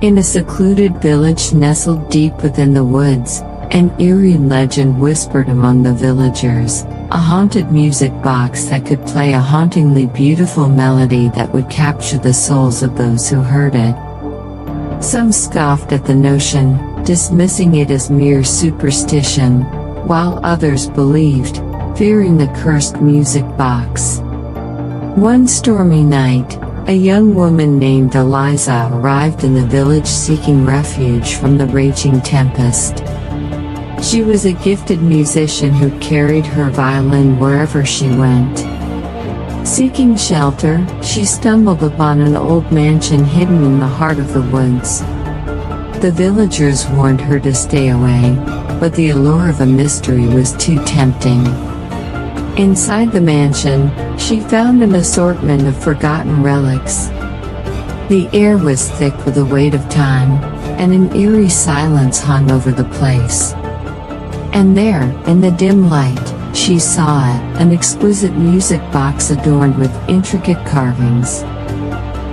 In a secluded village nestled deep within the woods, an eerie legend whispered among the villagers, a haunted music box that could play a hauntingly beautiful melody that would capture the souls of those who heard it. Some scoffed at the notion, dismissing it as mere superstition, while others believed, fearing the cursed music box. One stormy night, a young woman named Eliza arrived in the village seeking refuge from the raging tempest. She was a gifted musician who carried her violin wherever she went. Seeking shelter, she stumbled upon an old mansion hidden in the heart of the woods. The villagers warned her to stay away, but the allure of a mystery was too tempting. Inside the mansion, she found an assortment of forgotten relics. The air was thick with the weight of time, and an eerie silence hung over the place. And there, in the dim light, she saw it, an exquisite music box adorned with intricate carvings.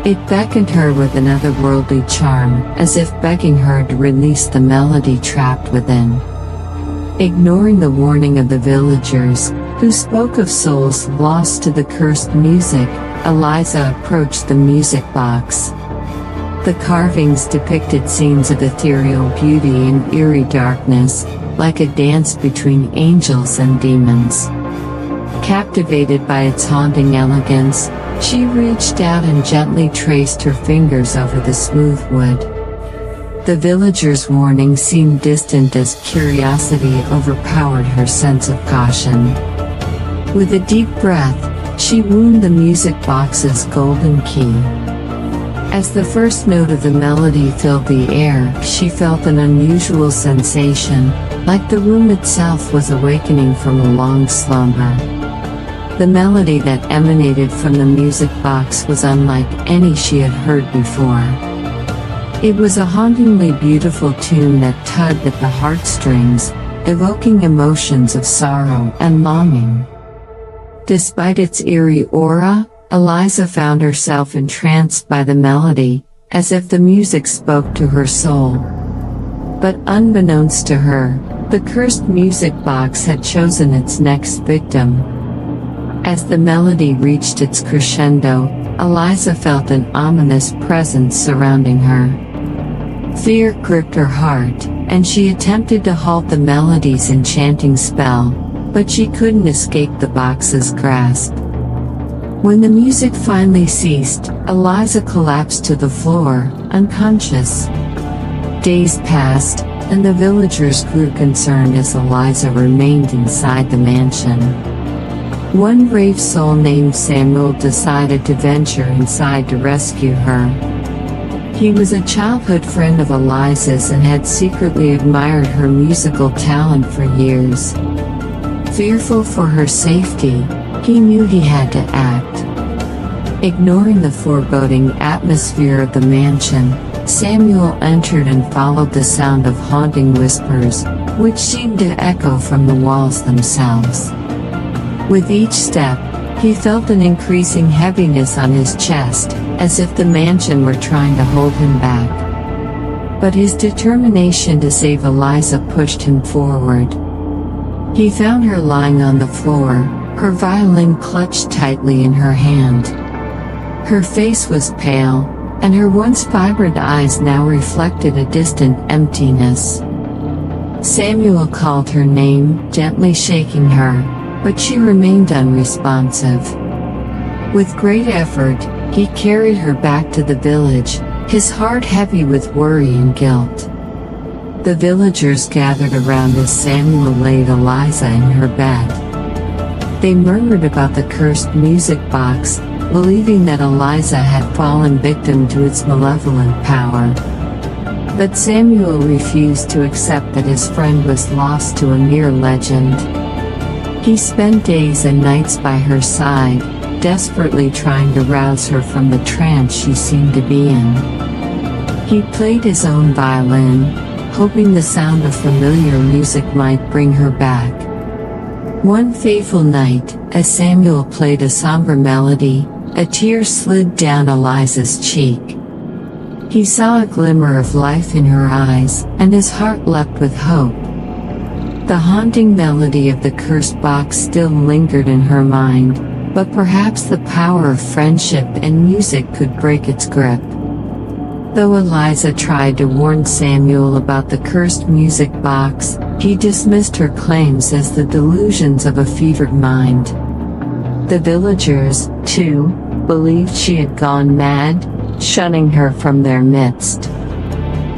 It beckoned her with an otherworldly charm, as if begging her to release the melody trapped within. Ignoring the warning of the villagers, who spoke of souls lost to the cursed music, Eliza approached the music box. The carvings depicted scenes of ethereal beauty and eerie darkness, like a dance between angels and demons. Captivated by its haunting elegance, she reached out and gently traced her fingers over the smooth wood. The villagers' warning seemed distant as curiosity overpowered her sense of caution. With a deep breath, she wound the music box's golden key. As the first note of the melody filled the air, she felt an unusual sensation, like the room itself was awakening from a long slumber. The melody that emanated from the music box was unlike any she had heard before. It was a hauntingly beautiful tune that tugged at the heartstrings, evoking emotions of sorrow and longing. Despite its eerie aura, Eliza found herself entranced by the melody, as if the music spoke to her soul. But unbeknownst to her, the cursed music box had chosen its next victim. As the melody reached its crescendo, Eliza felt an ominous presence surrounding her. Fear gripped her heart, and she attempted to halt the melody's enchanting spell, but she couldn't escape the box's grasp. When the music finally ceased, Eliza collapsed to the floor, unconscious. Days passed, and the villagers grew concerned as Eliza remained inside the mansion. One brave soul named Samuel decided to venture inside to rescue her. He was a childhood friend of Eliza's and had secretly admired her musical talent for years. Fearful for her safety, he knew he had to act. Ignoring the foreboding atmosphere of the mansion, Samuel entered and followed the sound of haunting whispers, which seemed to echo from the walls themselves. With each step, he felt an increasing heaviness on his chest, as if the mansion were trying to hold him back. But his determination to save Eliza pushed him forward. He found her lying on the floor, her violin clutched tightly in her hand. Her face was pale, and her once vibrant eyes now reflected a distant emptiness. Samuel called her name, gently shaking her, but she remained unresponsive. With great effort, he carried her back to the village, his heart heavy with worry and guilt. The villagers gathered around as Samuel laid Eliza in her bed. They murmured about the cursed music box, believing that Eliza had fallen victim to its malevolent power. But Samuel refused to accept that his friend was lost to a mere legend. He spent days and nights by her side, desperately trying to rouse her from the trance she seemed to be in. He played his own violin, hoping the sound of familiar music might bring her back. One fateful night, as Samuel played a somber melody, a tear slid down Eliza's cheek. He saw a glimmer of life in her eyes, and his heart leapt with hope. The haunting melody of the cursed box still lingered in her mind, but perhaps the power of friendship and music could break its grip. Though Eliza tried to warn Samuel about the cursed music box, he dismissed her claims as the delusions of a fevered mind. The villagers, too, believed she had gone mad, shunning her from their midst.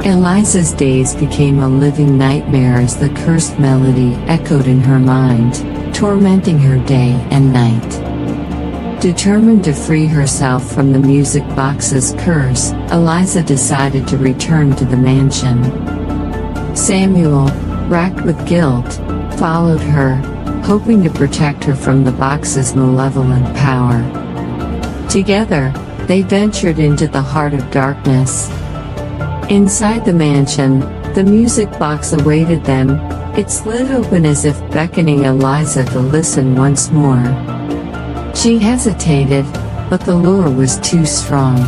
Eliza's days became a living nightmare as the cursed melody echoed in her mind, tormenting her day and night. Determined to free herself from the music box's curse, Eliza decided to return to the mansion. Samuel, racked with guilt, followed her, hoping to protect her from the box's malevolent power. Together, they ventured into the heart of darkness. Inside the mansion, the music box awaited them, it slid open as if beckoning Eliza to listen once more. She hesitated, but the lure was too strong.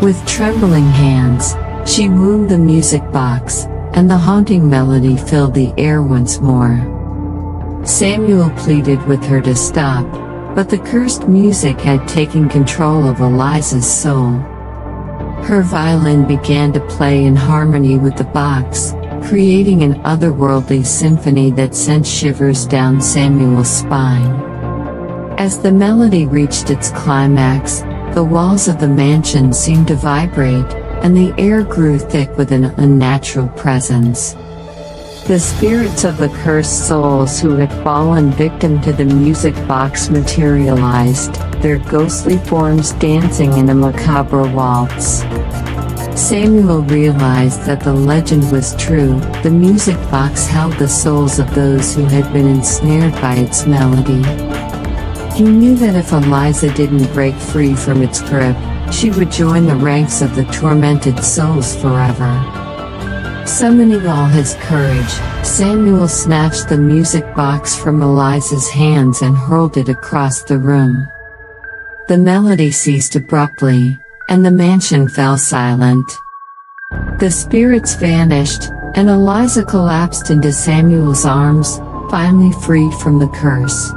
With trembling hands, she wooed the music box, and the haunting melody filled the air once more. Samuel pleaded with her to stop, but the cursed music had taken control of Eliza's soul. Her violin began to play in harmony with the box, creating an otherworldly symphony that sent shivers down Samuel's spine. As the melody reached its climax, the walls of the mansion seemed to vibrate, and the air grew thick with an unnatural presence. The spirits of the cursed souls who had fallen victim to the music box materialized, their ghostly forms dancing in a macabre waltz. Samuel realized that the legend was true. The music box held the souls of those who had been ensnared by its melody. He knew that if Eliza didn't break free from its grip, she would join the ranks of the tormented souls forever. Summoning all his courage, Samuel snatched the music box from Eliza's hands and hurled it across the room. The melody ceased abruptly, and the mansion fell silent. The spirits vanished, and Eliza collapsed into Samuel's arms, finally freed from the curse.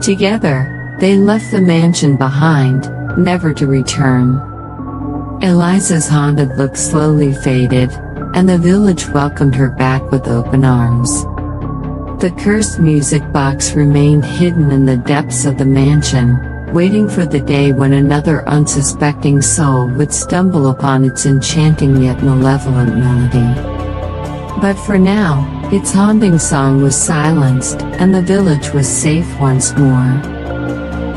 Together, they left the mansion behind, never to return. Eliza's haunted look slowly faded, and the village welcomed her back with open arms. The cursed music box remained hidden in the depths of the mansion, waiting for the day when another unsuspecting soul would stumble upon its enchanting yet malevolent melody. But for now, its haunting song was silenced, and the village was safe once more.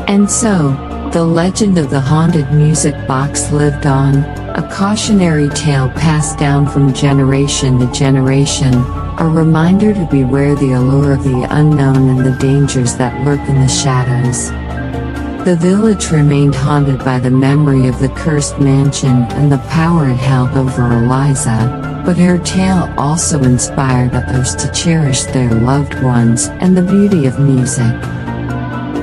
And so, the legend of the haunted music box lived on, a cautionary tale passed down from generation to generation, a reminder to beware the allure of the unknown and the dangers that lurk in the shadows. The village remained haunted by the memory of the cursed mansion and the power it held over Eliza, but her tale also inspired others to cherish their loved ones and the beauty of music.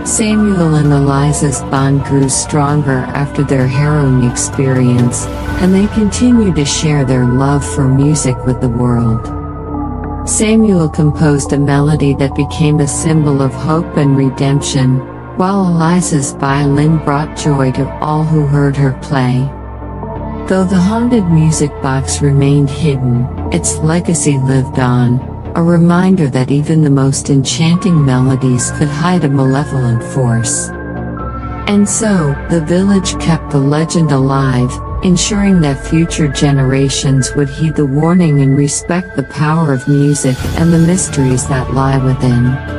Samuel and Eliza's bond grew stronger after their harrowing experience, and they continued to share their love for music with the world. Samuel composed a melody that became a symbol of hope and redemption, while Eliza's violin brought joy to all who heard her play. Though the haunted music box remained hidden, its legacy lived on, a reminder that even the most enchanting melodies could hide a malevolent force. And so, the village kept the legend alive, ensuring that future generations would heed the warning and respect the power of music and the mysteries that lie within.